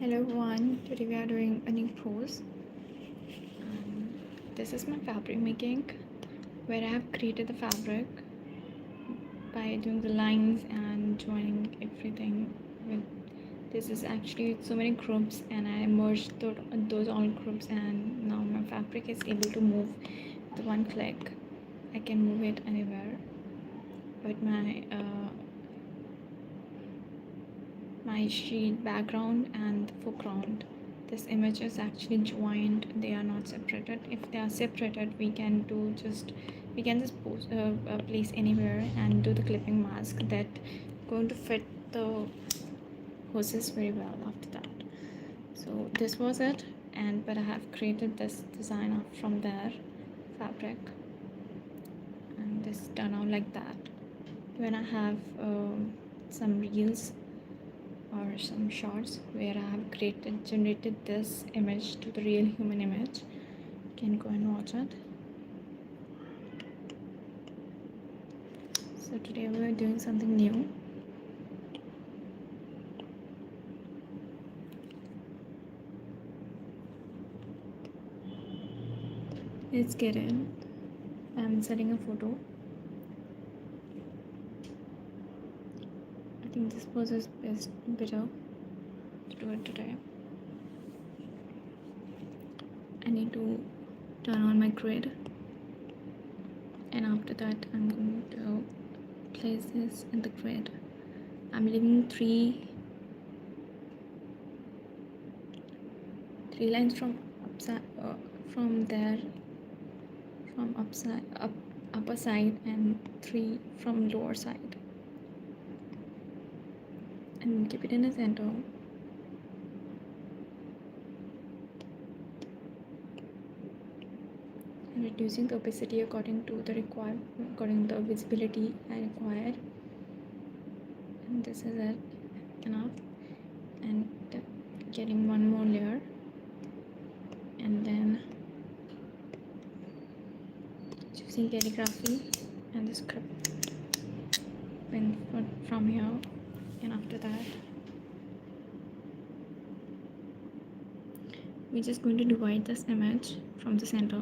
Hello everyone, today we are doing a new pose. This is my fabric making where I have created the fabric by doing the lines and joining everything with this is actually so many groups, and I merged those all groups, and now my fabric is able to move with one click. I can move it anywhere, but my sheet background and the foreground, this image is actually joined, they are not separated. If they are separated, we can just place anywhere and do the clipping mask that going to fit the horses very well after that. So this was it, and but I have created this design from their fabric, and this turned out like that. When I have some reels or some shots where I have generated this image to the real human image. You can go and watch it. So today we are doing something new. Let's get in. I'm setting a photo. I think this pose is better to do it today. I need to turn on my grid, and after that I'm going to place this in the grid. I'm leaving three lines from upside from upper side, and 3 from lower side, and keep it in the center. And reducing the opacity according to the visibility I require. And this is it, enough. And getting one more layer, and then choosing calligraphy and the script from here. And after that we're just going to divide this image from the center.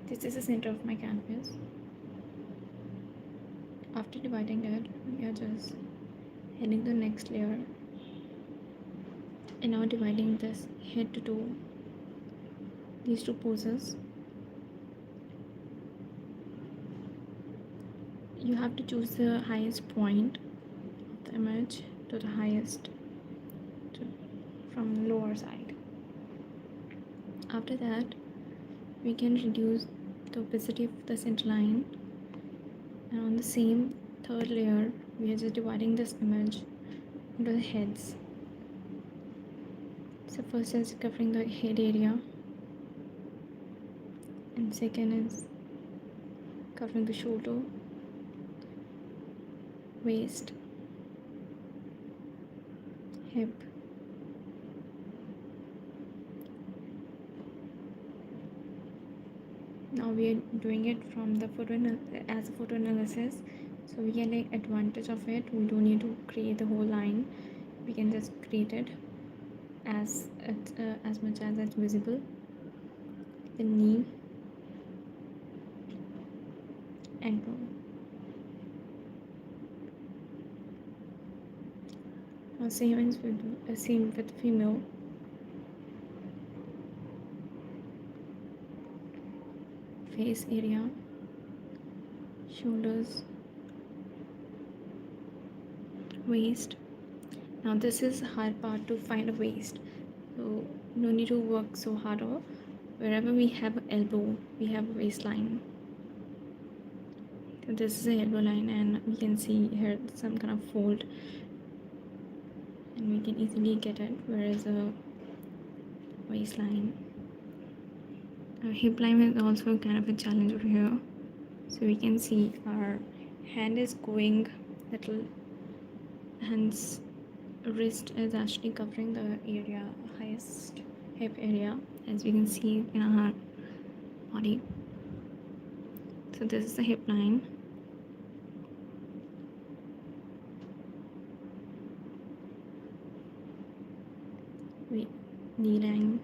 This is the center of my canvas. After dividing it, we are just heading the next layer, and now dividing this head to toe, these two poses. You have to choose the highest point of the image to the highest from lower side. After that, we can reduce the opacity of the center line, and on the same third layer we are just dividing this image into the heads. So first is covering the head area, and second is covering the shoulder, waist, hip, now we are doing it from the as a photo analysis, so we can take advantage of it. We don't need to create the whole line, we can just create it as much as it's visible. The knee, ankle. Now same with female. Face area, shoulders, waist. Now this is the hard part, to find a waist, so no need to work so hard. Wherever we have an elbow, we have a waistline. So this is a elbow line, and we can see here some kind of fold, and we can easily get it where is a waistline. Hip line is also kind of a challenge over here, so we can see our hand is going little, hence wrist is actually covering the area highest hip area, as we can see in our body. So this is the hip line. Knee line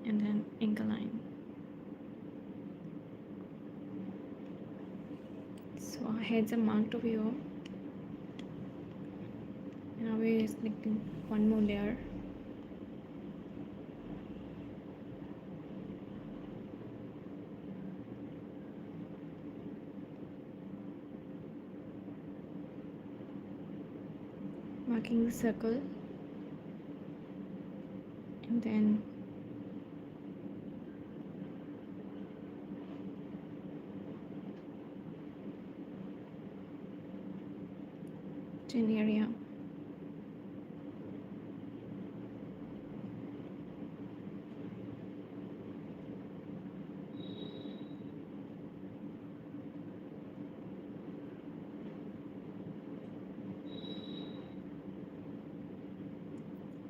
and then ankle line. So our heads are marked over here. Now we're selecting one more layer. Marking the circle and then chin area.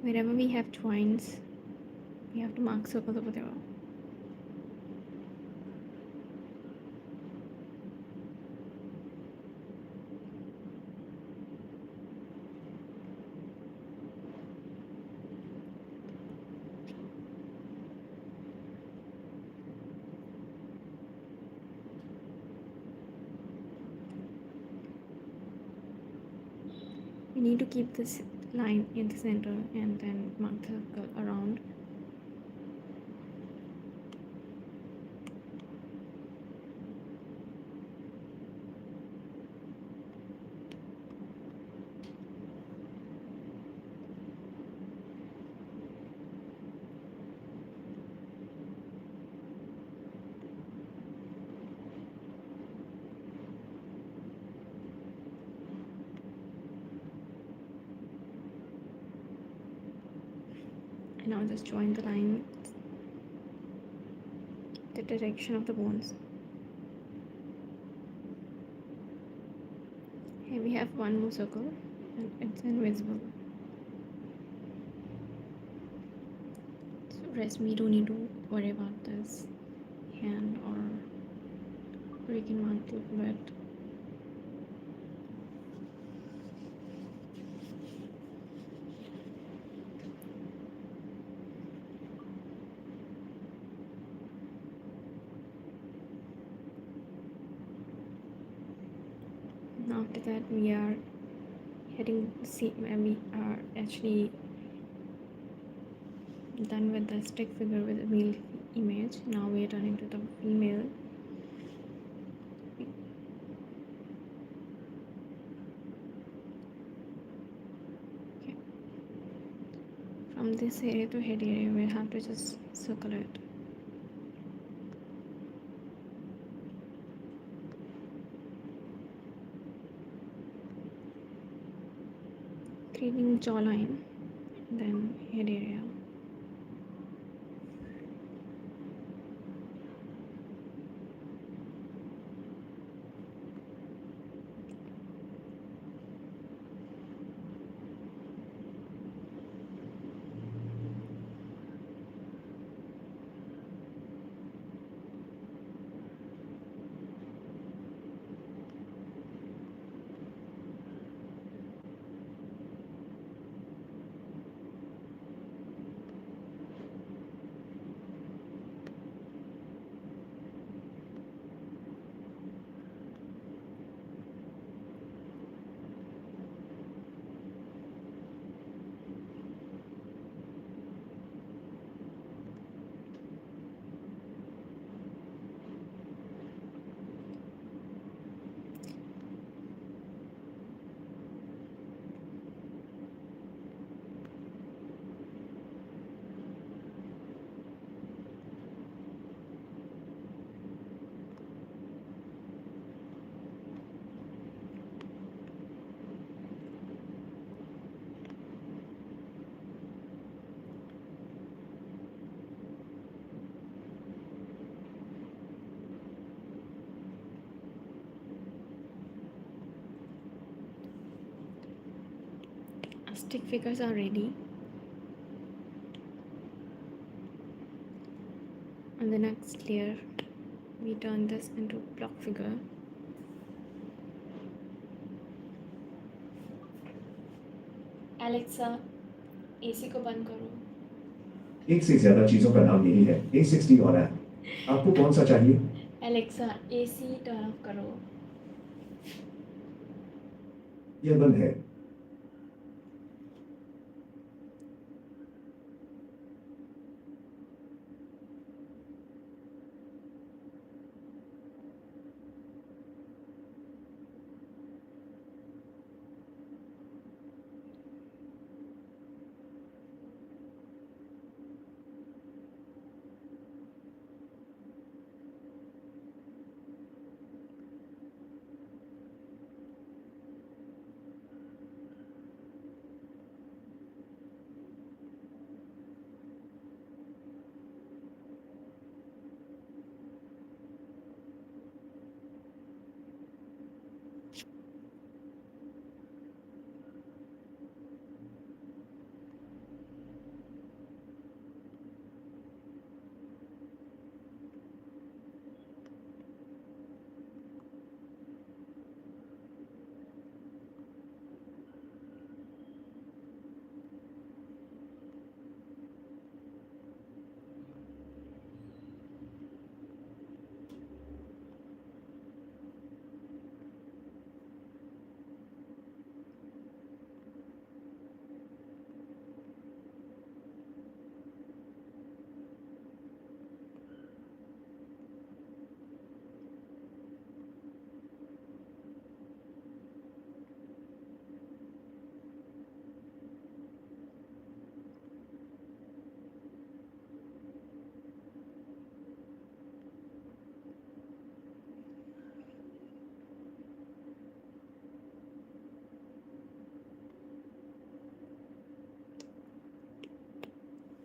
Wherever we have joints, we have to mark circles over there. We need to keep this line in the center and then mark the circle around. And now just join the line, the direction of the bones. Here we have one more circle and it's invisible. So rest we don't need to worry about this hand, or we can mark a little bit. After that we are heading, we are actually done with the stick figure with the male image. Now we are turning to the female. Okay. From this area to head area we'll have to just circle it. Creating jawline, then head area. Stick figures are ready. On the next layer we turn this into block figure. Alexa, AC को बंद करो. एक से ज्यादा चीजों का नाम नहीं है, A60 और है. आपको कौन सा चाहिए? Alexa, AC turn off करो. यह बंद है.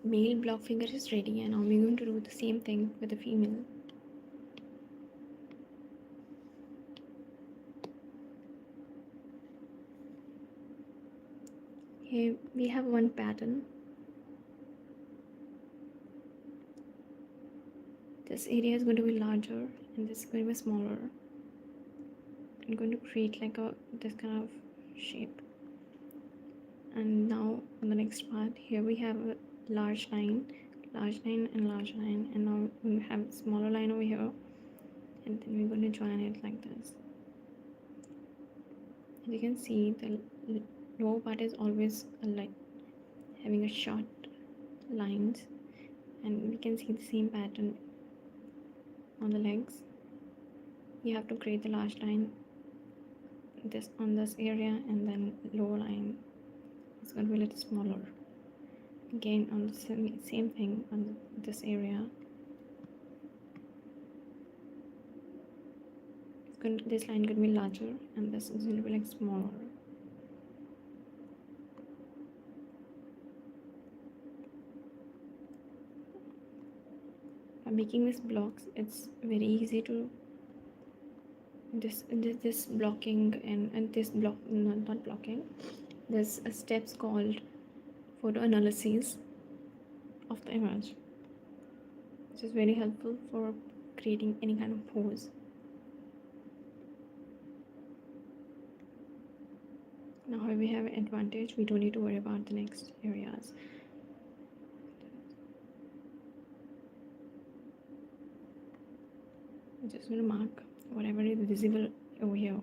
Male block figure is ready, and now we're going to do the same thing with the female. Here we have one pattern. This area is going to be larger and this is going to be smaller. I'm going to create like this kind of shape. And now on the next part, here we have a large line, and large line, and now we have a smaller line over here, and then we're going to join it like this. As you can see, the lower part is always like having a short lines, and we can see the same pattern on the legs. You have to create the large line this on this area, and then lower line is going to be a little smaller. Again on the same thing on this area. This line could be larger, and this is going to be like smaller. By making these blocks, it's very easy to this blocking and this block not blocking. There's steps called photo analysis of the image, which is very helpful for creating any kind of pose. Now here we have an advantage, we don't need to worry about the next areas. I'm just going to mark whatever is visible over here.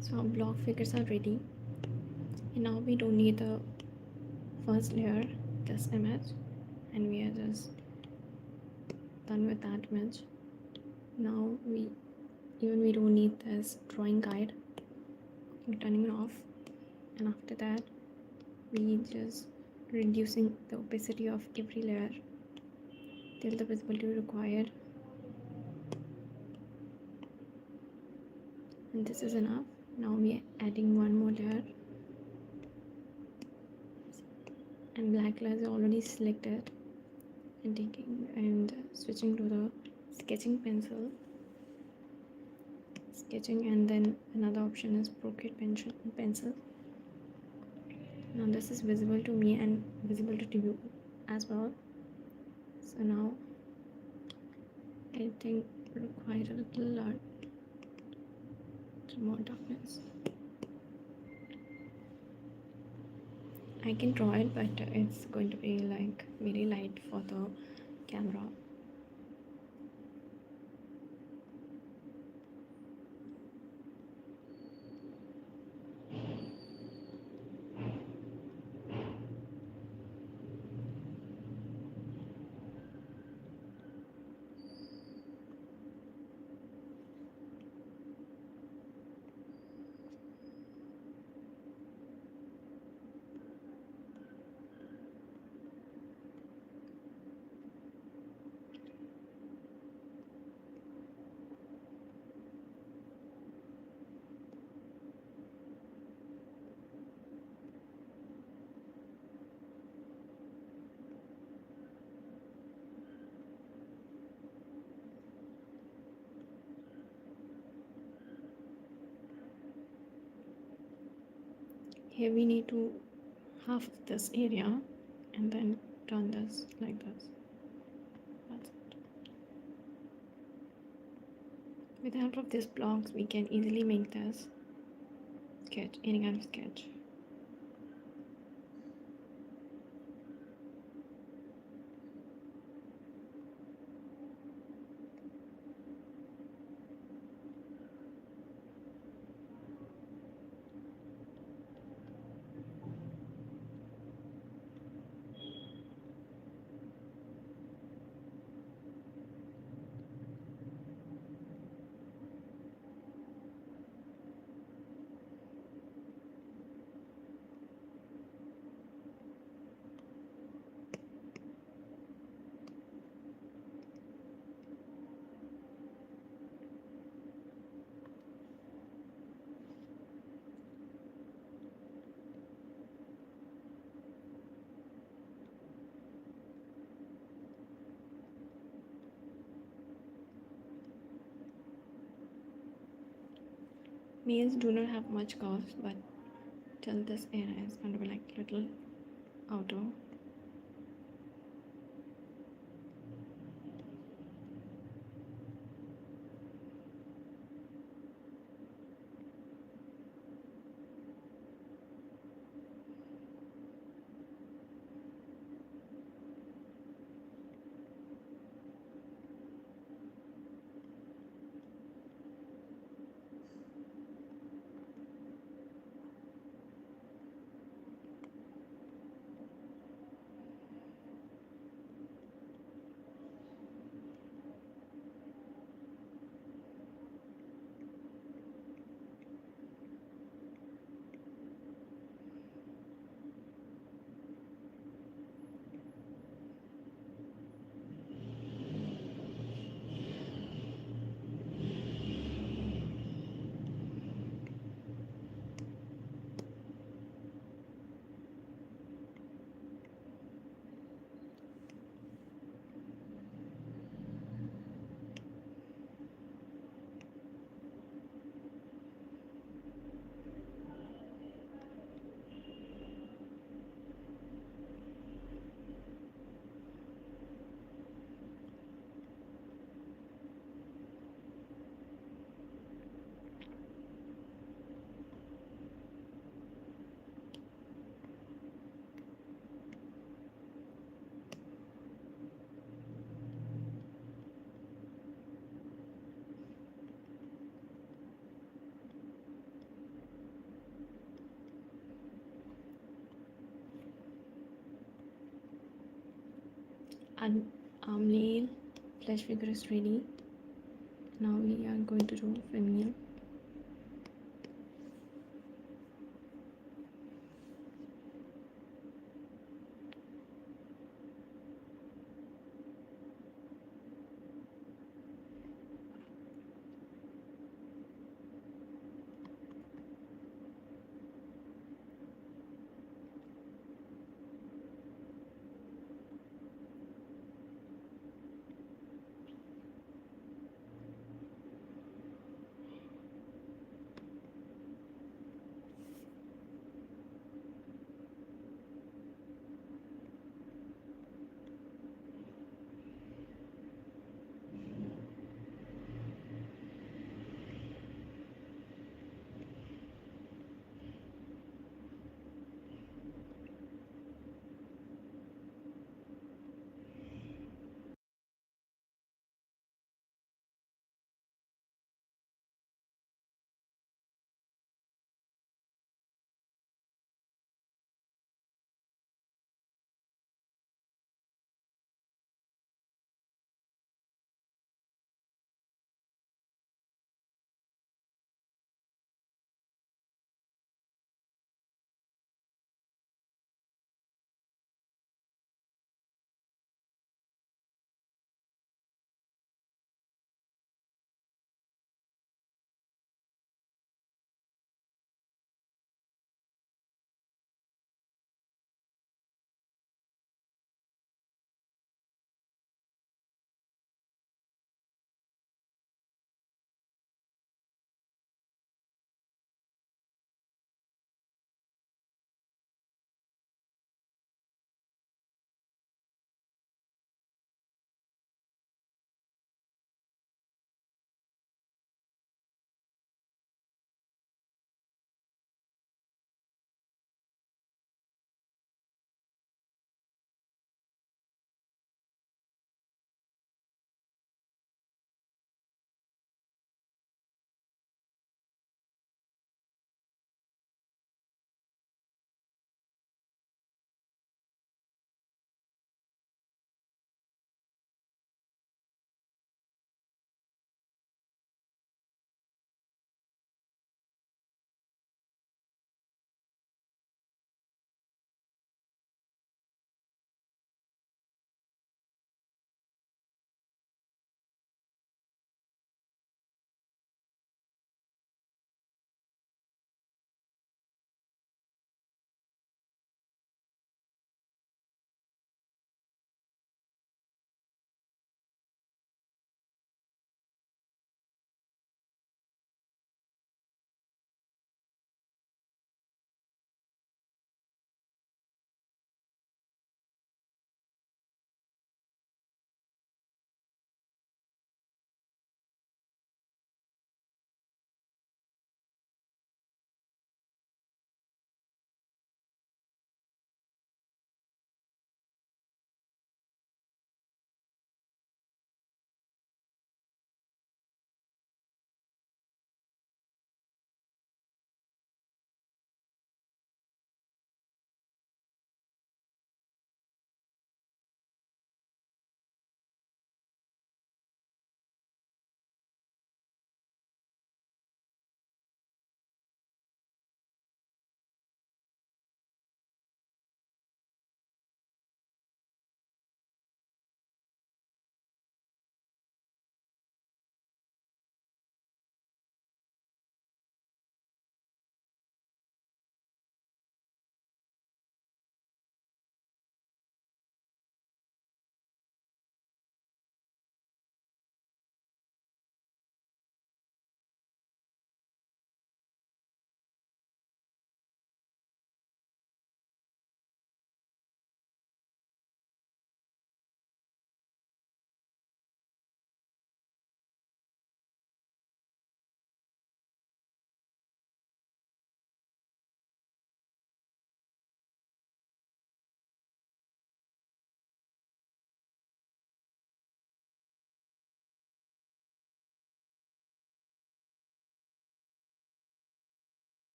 So our block figures are ready, and now we don't need the first layer, this image, and we are just done with that image. Now we even we don't need this drawing guide. I'm turning it off, and after that we just reducing the opacity of every layer till the visibility required, and this is enough. Now we are adding one more layer, and black layer is already selected, and taking and switching to the sketching pencil, sketching, and then another option is Procreate pencil. Now this is visible to me and visible to you as well. So now I think require a little more darkness. I can draw it, but it's going to be like very light for the camera. Here we need to half of this area and then turn this like this. That's it. With the help of these blocks we can easily make this sketch, any kind of sketch. Males do not have much curves, but till this area is going to be like little outer. And our male flesh figure is ready. now we are going to do veneer.